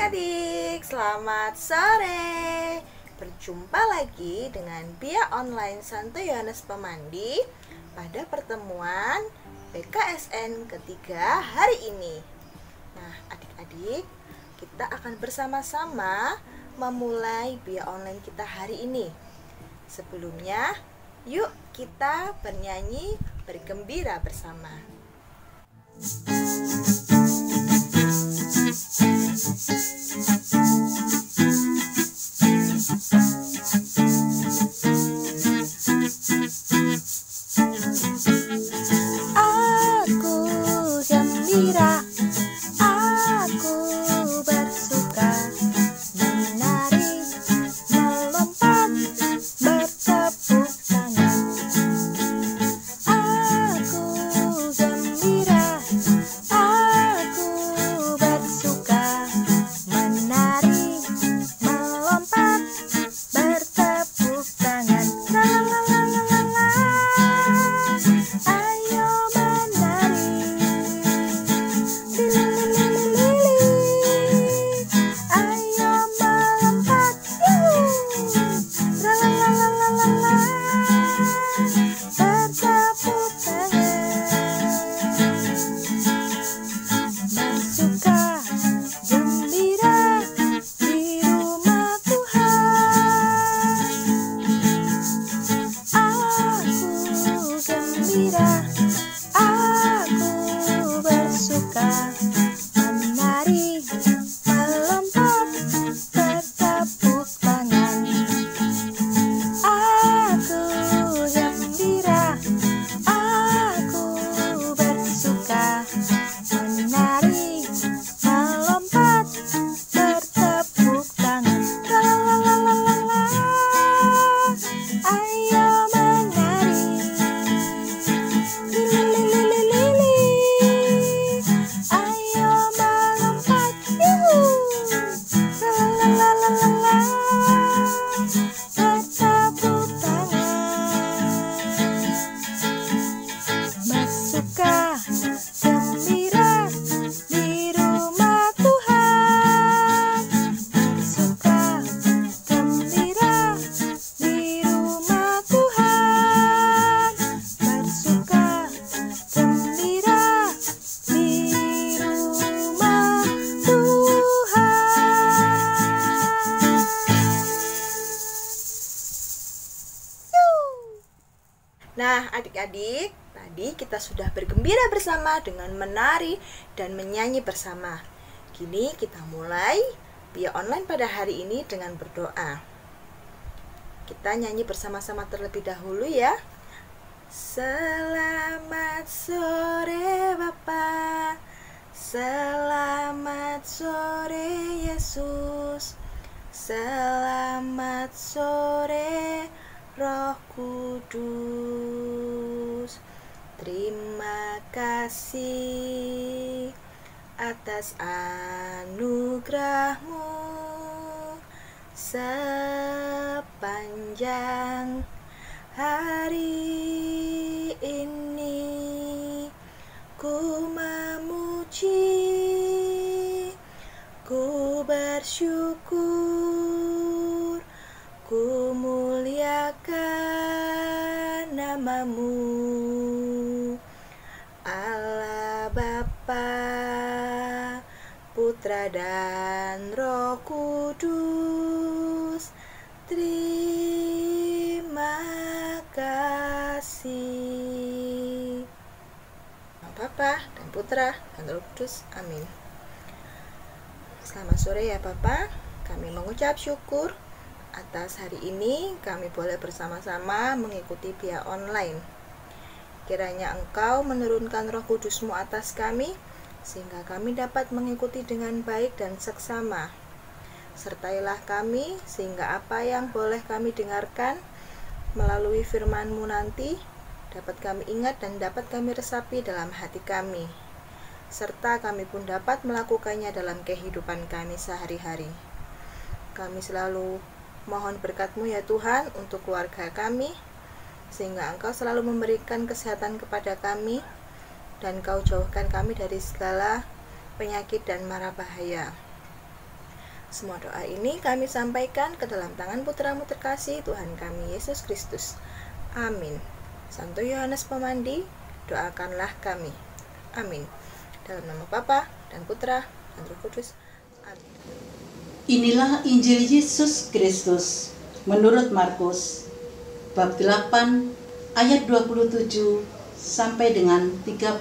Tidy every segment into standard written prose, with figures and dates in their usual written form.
adik-adik, selamat sore. Berjumpa lagi dengan Bia Online Santo Yohanes Pemandi pada pertemuan PKSN ketiga hari ini. Nah, adik-adik, kita akan bersama-sama memulai Bia Online kita hari ini. Sebelumnya, yuk kita bernyanyi bergembira bersama. Aku gembira, aku bersuka, menari, melompat, bertepuk tangan. Aku gembira, aku bersuka, menari, melompat, bertepuk tangan. La la la la la la. Ayo menari, lili, ayo melompat, la la la la la la la. Bertepuk tangan, bersuka, gembira di rumah Tuhan. Aku gembira, aku bersuka, menari, melompat, bertepuk tangan. Aku gembira, aku bersuka, menari, melompat, bertepuk tangan. La la la la la la. Ayo menari, lili, ayo melompat, la la la la la la. Bertepuk tangan, bersuka, gembira di rumah Tuhan. Bersuka, gembira di rumah Tuhan. Bersuka, gembira di rumah Tuhan. Nah, adik-adik, tadi kita sudah bergembira bersama dengan menari dan menyanyi bersama. Kini kita mulai Bia Online pada hari ini dengan berdoa. Kita nyanyi bersama-sama terlebih dahulu ya. Selamat sore Bapa, selamat sore Yesus, selamat sore Roh Kudus. Terima kasih atas anugerah-Mu sepanjang hari ini. Ku memuji, ku bersyukur, ku muliakan nama-Mu, Allah Bapa, Putra dan Roh Kudus. Terima kasih. Bapa dan Putra dan Roh Kudus. Amin. Selamat sore ya Papa. Kami mengucap syukur atas hari ini kami boleh bersama-sama mengikuti Bia Online. Kiranya Engkau menurunkan Roh Kudus-Mu atas kami, sehingga kami dapat mengikuti dengan baik dan seksama. Sertailah kami, sehingga apa yang boleh kami dengarkan melalui firman-Mu nanti dapat kami ingat dan dapat kami resapi dalam hati kami, serta kami pun dapat melakukannya dalam kehidupan kami sehari-hari. Kami selalu mohon berkat-Mu ya Tuhan untuk keluarga kami, sehingga Engkau selalu memberikan kesehatan kepada kami, dan Kau jauhkan kami dari segala penyakit dan mara bahaya. Semua doa ini kami sampaikan ke dalam tangan putra-Mu terkasih Tuhan kami Yesus Kristus. Amin. Santo Yohanes Pemandi, doakanlah kami. Amin. Dalam nama Bapa dan Putra dan Roh Kudus. Amin. Inilah Injil Yesus Kristus menurut Markus bab 8 ayat 27 sampai dengan 35.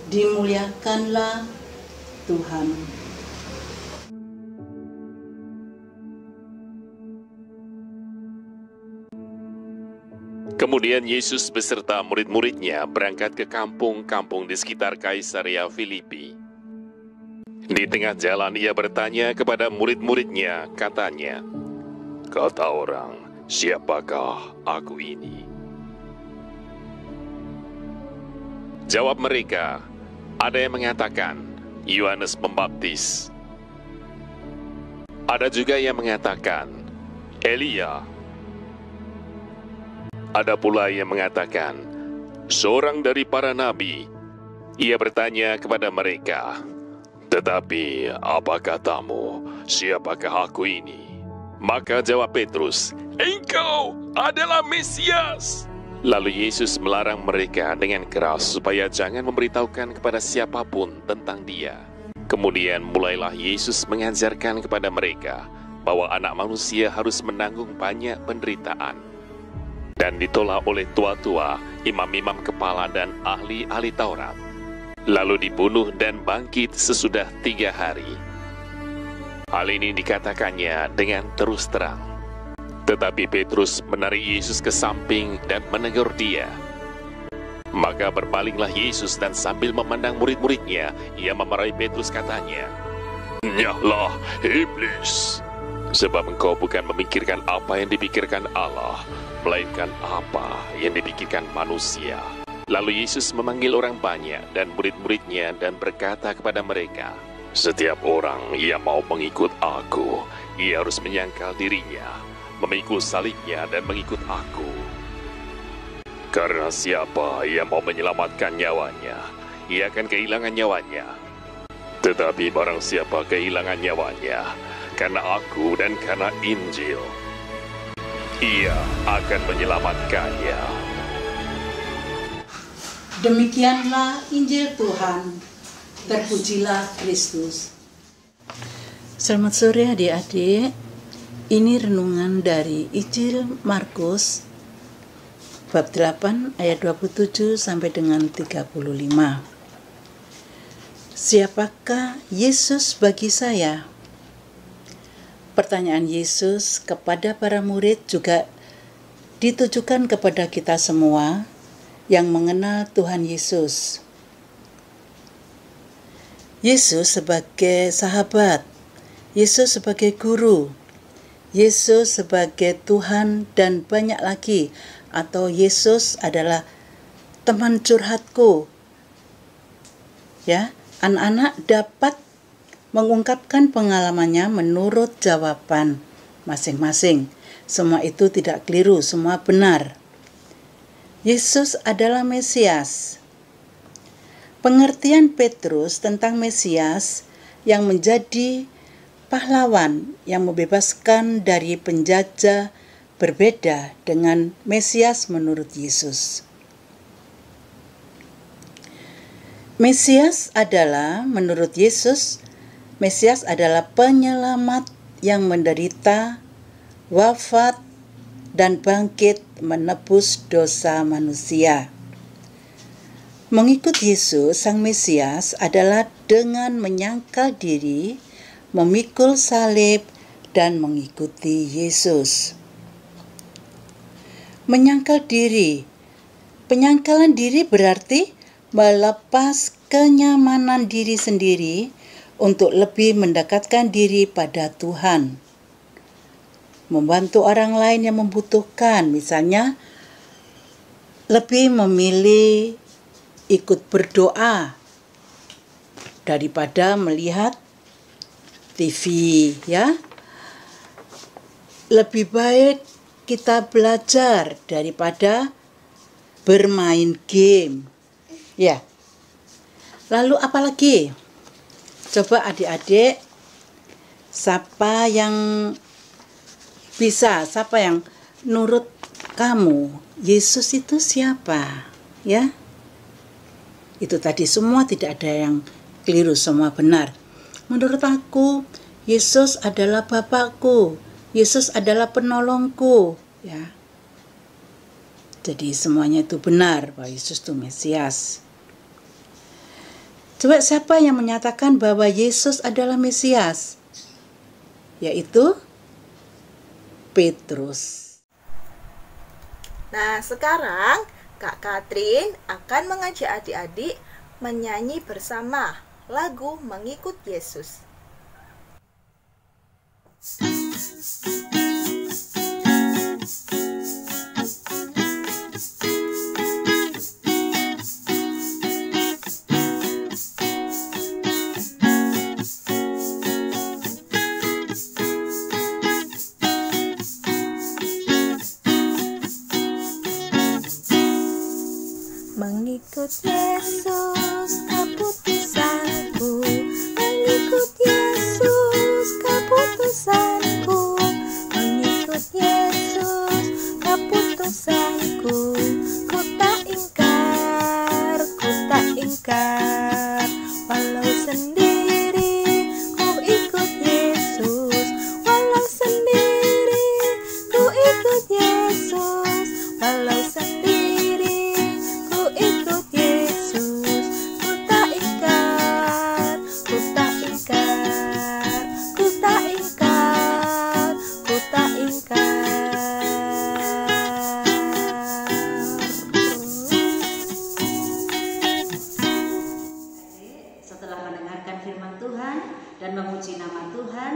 Dimuliakanlah Tuhan. Kemudian Yesus beserta murid-muridnya berangkat ke kampung-kampung di sekitar Kaisarea Filipi. Di tengah jalan ia bertanya kepada murid-muridnya, katanya, "Kata orang, siapakah aku ini?" Jawab mereka, ada yang mengatakan, Yohanes Pembaptis. Ada juga yang mengatakan, Elia. Ada pula yang mengatakan, seorang dari para nabi. Ia bertanya kepada mereka, "Tetapi apa katamu, siapakah aku ini?" Maka jawab Petrus, "Engkau adalah Mesias." Lalu Yesus melarang mereka dengan keras supaya jangan memberitahukan kepada siapapun tentang Dia. Kemudian mulailah Yesus mengajarkan kepada mereka bahwa anak manusia harus menanggung banyak penderitaan dan ditolak oleh tua-tua, imam-imam kepala dan ahli-ahli Taurat, lalu dibunuh dan bangkit sesudah 3 hari. Hal ini dikatakannya dengan terus terang. Tetapi Petrus menarik Yesus ke samping dan menegur dia. Maka berpalinglah Yesus dan sambil memandang murid-muridnya, ia memarahi Petrus, katanya, "Nyahlah, iblis! Sebab engkau bukan memikirkan apa yang dipikirkan Allah, melainkan apa yang dipikirkan manusia." Lalu Yesus memanggil orang banyak dan murid-muridnya dan berkata kepada mereka, "Setiap orang yang mau mengikut aku, ia harus menyangkal dirinya, memikul salibnya dan mengikut aku. Karena siapa yang mau menyelamatkan nyawanya, ia akan kehilangan nyawanya. Tetapi barang siapa kehilangan nyawanya, karena aku dan karena Injil, ia akan menyelamatkannya." Demikianlah Injil Tuhan. Terpujilah Kristus. Selamat sore adik-adik. Ini renungan dari Injil Markus bab 8 ayat 27 sampai dengan 35. Siapakah Yesus bagi saya? Pertanyaan Yesus kepada para murid juga ditujukan kepada kita semua yang mengenal Tuhan Yesus. Yesus sebagai sahabat, Yesus sebagai guru, Yesus sebagai Tuhan, dan banyak lagi, atau Yesus adalah teman curhatku. Ya, anak-anak dapat mengungkapkan pengalamannya menurut jawaban masing-masing. Semua itu tidak keliru, semua benar. Yesus adalah Mesias. Pengertian Petrus tentang Mesias yang menjadi pahlawan yang membebaskan dari penjajah berbeda dengan Mesias menurut Yesus. Mesias adalah, menurut Yesus, Mesias adalah penyelamat yang menderita, wafat, dan bangkit menebus dosa manusia. Mengikut Yesus, Sang Mesias, adalah dengan menyangkal diri, memikul salib, dan mengikuti Yesus. Menyangkal diri. Penyangkalan diri berarti melepas kenyamanan diri sendiri untuk lebih mendekatkan diri pada Tuhan. Membantu orang lain yang membutuhkan, misalnya lebih memilih ikut berdoa daripada melihat TV, ya. Lebih baik kita belajar daripada bermain game. Ya. Lalu apalagi? Coba adik-adik siapa yang bisa, siapa yang nurut kamu? Yesus itu siapa? Ya. Itu tadi semua tidak ada yang keliru, semua benar. Menurut aku, Yesus adalah Bapakku. Yesus adalah penolongku, ya. Jadi semuanya itu benar bahwa Yesus itu Mesias. Coba siapa yang menyatakan bahwa Yesus adalah Mesias? Yaitu Petrus. Nah, sekarang Kak Katrin akan mengajak adik-adik menyanyi bersama lagu Mengikut Yesus. Mengikut Yesus keputusanku, mengikut Yesus keputusanku, mengikut Yesus keputusanku. Ku tak ingkar, walau sendiri ku ikut Yesus, walau sendiri ku ikut Yesus, walau sendiri ikut Yesus. Ku tak ingkar, ku tak ingkar, ku tak ingkar, ku tak ingkar. Setelah mendengarkan firman Tuhan dan memuji nama Tuhan,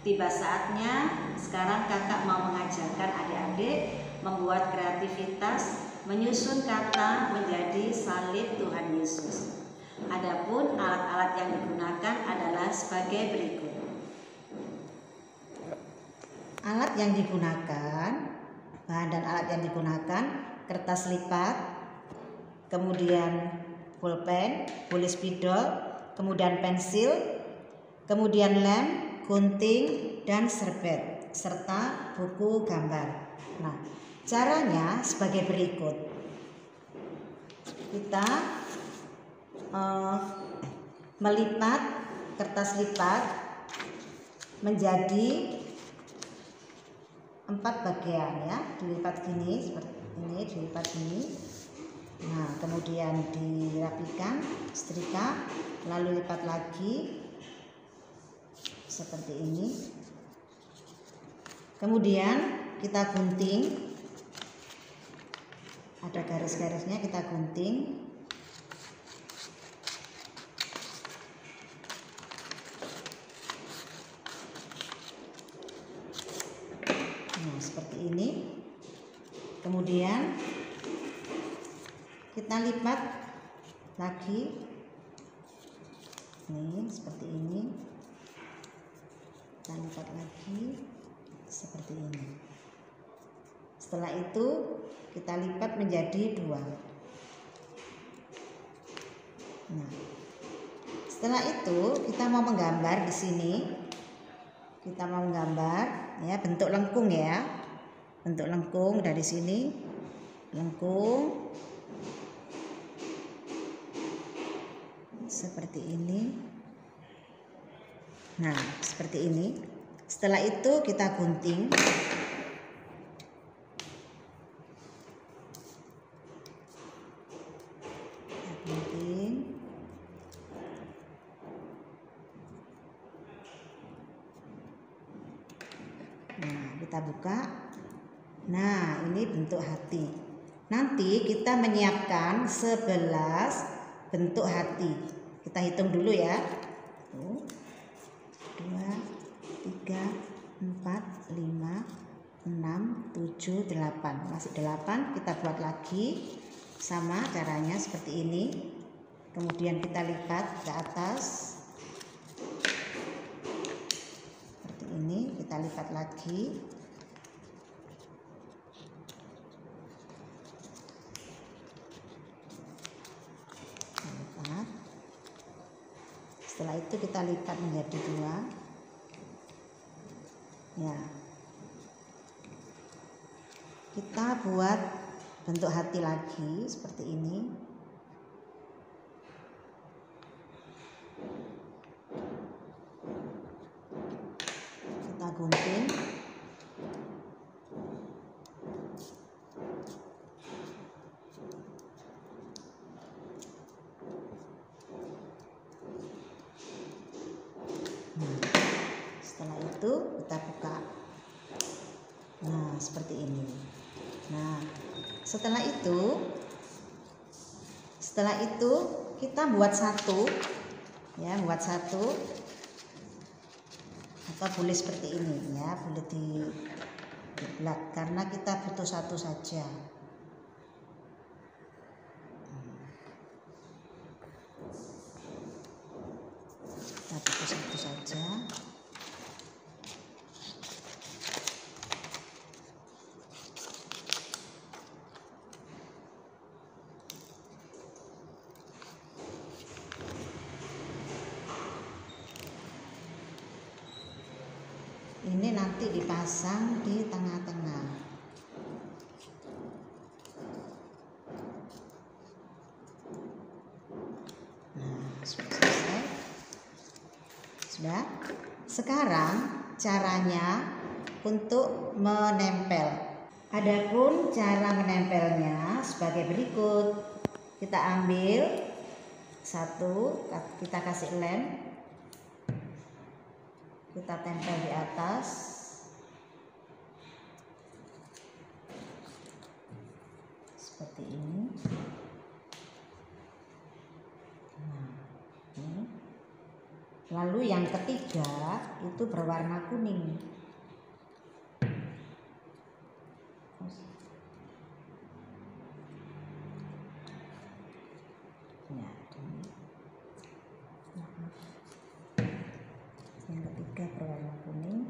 tiba saatnya sekarang kakak mau mengajarkan adik-adik membuat kreativitas menyusun kata menjadi salib Tuhan Yesus. Adapun alat-alat yang digunakan adalah sebagai berikut. Alat yang digunakan, bahan dan alat yang digunakan, kertas lipat, kemudian pulpen, tulis spidol, kemudian pensil, kemudian lem, gunting, dan serbet, serta buku gambar. Nah, caranya sebagai berikut. Kita melipat kertas lipat menjadi 4 bagian, ya. Dilipat gini, seperti ini, dilipat gini. Nah, kemudian dirapikan, setrika, lalu lipat lagi seperti ini. Kemudian kita gunting, ada garis-garisnya, kita gunting. Nah, seperti ini. Kemudian kita lipat lagi, nih seperti ini. Kita lipat lagi seperti ini. Setelah itu kita lipat menjadi 2. Nah, setelah itu kita mau menggambar di sini. Kita mau menggambar, ya, bentuk lengkung, ya. Bentuk lengkung dari sini. Lengkung seperti ini. Nah, seperti ini. Setelah itu kita gunting. Nah, kita buka. Nah, ini bentuk hati. Nanti kita menyiapkan 11 bentuk hati. Kita hitung dulu, ya. 1, 2, 3, 4, 5, 6, 7, 8. Masih 8, kita buat lagi. Sama caranya seperti ini. Kemudian kita lipat ke atas. Seperti ini, kita lipat lagi. Lipat. Setelah itu kita lipat menjadi 2. Ya. Kita buat bentuk hati lagi seperti ini. Kita gunting. Setelah itu kita buka. Nah, seperti ini. Nah, setelah itu kita buat satu, ya, buat satu, atau boleh seperti ini, ya, boleh di belak karena kita butuh satu saja. Kita butuh satu saja. Ini nanti dipasang di tengah-tengah. Nah, sudah selesai. Sudah. Sekarang caranya untuk menempel. Adapun cara menempelnya sebagai berikut. Kita ambil satu, kita kasih lem. Kita tempel di atas. Seperti ini. Nah, ini. Lalu yang ketiga itu berwarna kuning. Ya, ini. Yang ketiga berwarna kuning.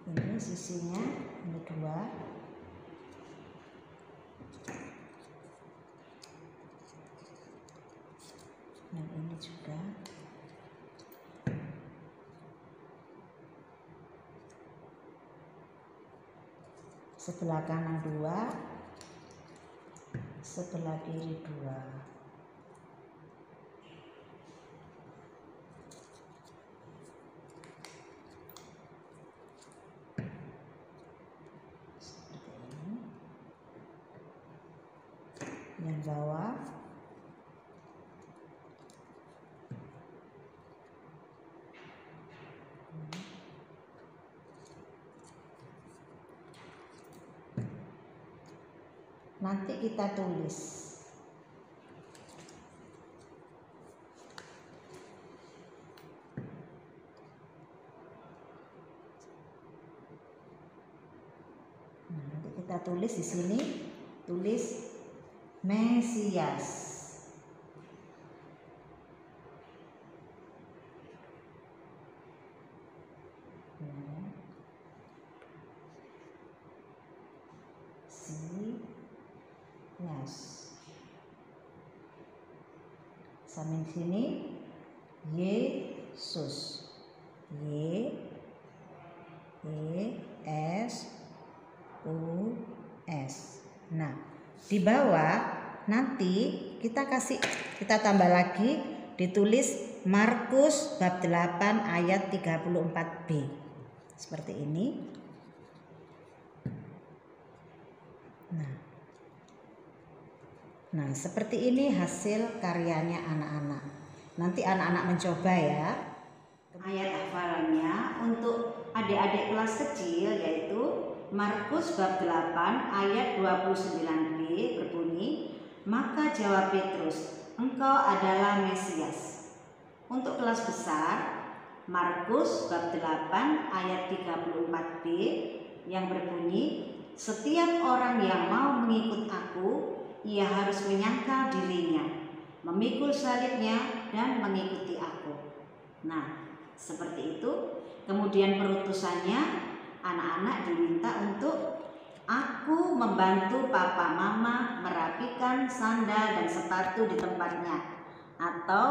Ini sisinya, ini dua. Dan ini juga. Sebelah kanan dua, sebelah kiri dua. Yang bawah, nanti kita tulis. Nah, nanti kita tulis di sini, tulis Mesias. Sias. Sampai sini Yesus. Y-E-S-U-S. Nah, di bawah nanti kita tambah lagi, ditulis Markus bab 8 ayat 34b. Seperti ini. Nah, seperti ini hasil karyanya anak-anak. Nanti anak-anak mencoba ya. Ayat hafalannya untuk adik-adik kelas kecil yaitu Markus bab 8 ayat 29b berbunyi, "Maka jawab Petrus, engkau adalah Mesias." Untuk kelas besar, Markus bab 8 ayat 34b yang berbunyi, "Setiap orang yang mau mengikut aku, ia harus menyangkal dirinya, memikul salibnya dan mengikuti aku." Nah, seperti itu. Kemudian perutusannya, anak-anak diminta untuk aku membantu papa mama merapikan sandal dan sepatu di tempatnya, atau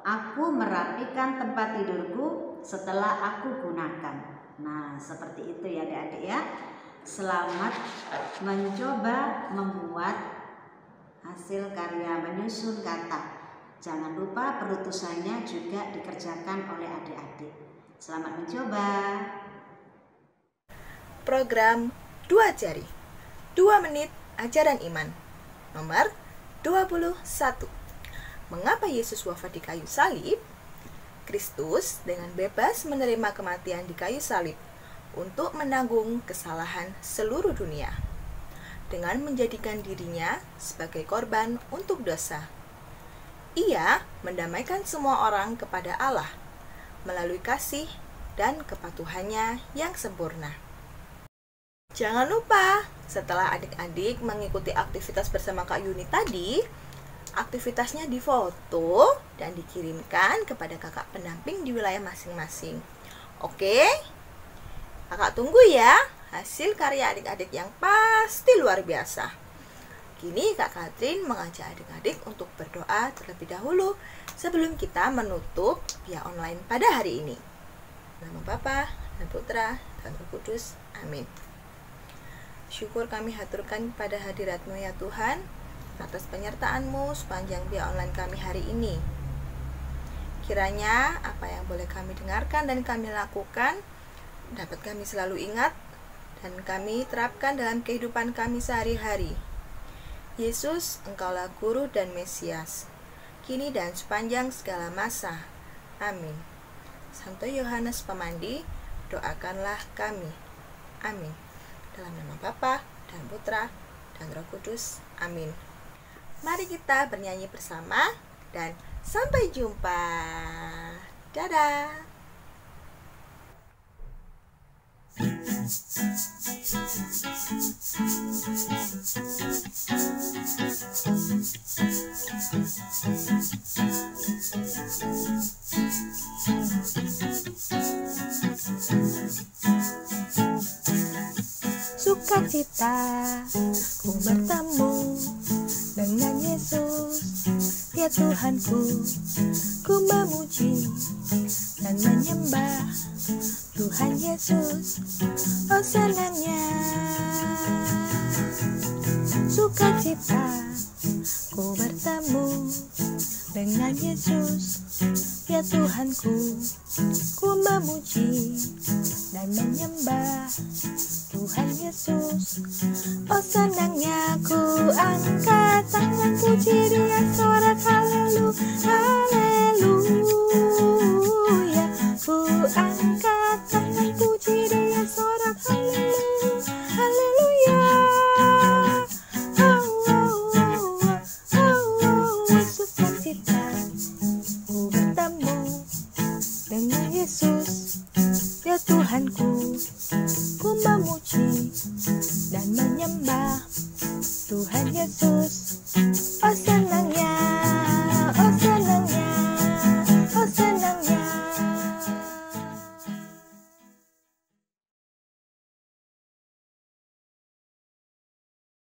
aku merapikan tempat tidurku setelah aku gunakan. Nah, seperti itu ya adik-adik ya. Selamat mencoba membuat hasil karya menyusun kata. Jangan lupa perutusannya juga dikerjakan oleh adik-adik. Selamat mencoba. Program 2 jari 2 menit ajaran iman nomor 21. Mengapa Yesus wafat di kayu salib? Kristus dengan bebas menerima kematian di kayu salib untuk menanggung kesalahan seluruh dunia dengan menjadikan dirinya sebagai korban untuk dosa. Ia mendamaikan semua orang kepada Allah melalui kasih dan kepatuhannya yang sempurna. Jangan lupa, setelah adik-adik mengikuti aktivitas bersama Kak Yuni tadi, aktivitasnya difoto dan dikirimkan kepada kakak pendamping di wilayah masing-masing. Oke? Kakak tunggu ya hasil karya adik-adik yang pasti luar biasa. Kini Kak Katrin mengajak adik-adik untuk berdoa terlebih dahulu sebelum kita menutup via online pada hari ini. Nama Bapa dan Putra dan Roh Kudus. Amin. Syukur kami haturkan pada hadirat-Mu ya Tuhan, atas penyertaan-Mu sepanjang via online kami hari ini. Kiranya apa yang boleh kami dengarkan dan kami lakukan dapat kami selalu ingat dan kami terapkan dalam kehidupan kami sehari-hari. Yesus, Engkaulah Guru dan Mesias, kini dan sepanjang segala masa. Amin. Santo Yohanes Pemandi, doakanlah kami. Amin. Dalam nama Bapa dan Putra dan Roh Kudus. Amin. Mari kita bernyanyi bersama dan sampai jumpa. Dadah. Sukacita ku bertemu dengan Yesus, ya Tuhanku. Ku memuji dan menyembah Tuhan Yesus. Oh senangnya sukacita ku bertemu dengan Yesus, ya Tuhanku. Ku memuji dan menyembah Tuhan Yesus. Oh senangnya ku angkat tangan puji Dia, sorak haleluya, haleluya. Ku angkat tangan puji Dia, sorak haleluya, haleluya. Oh, oh, oh, oh, oh, oh. Sukacita ku bertemu dengan Yesus, ya Tuhanku. Ku memuji dan menyembah Tuhan Yesus.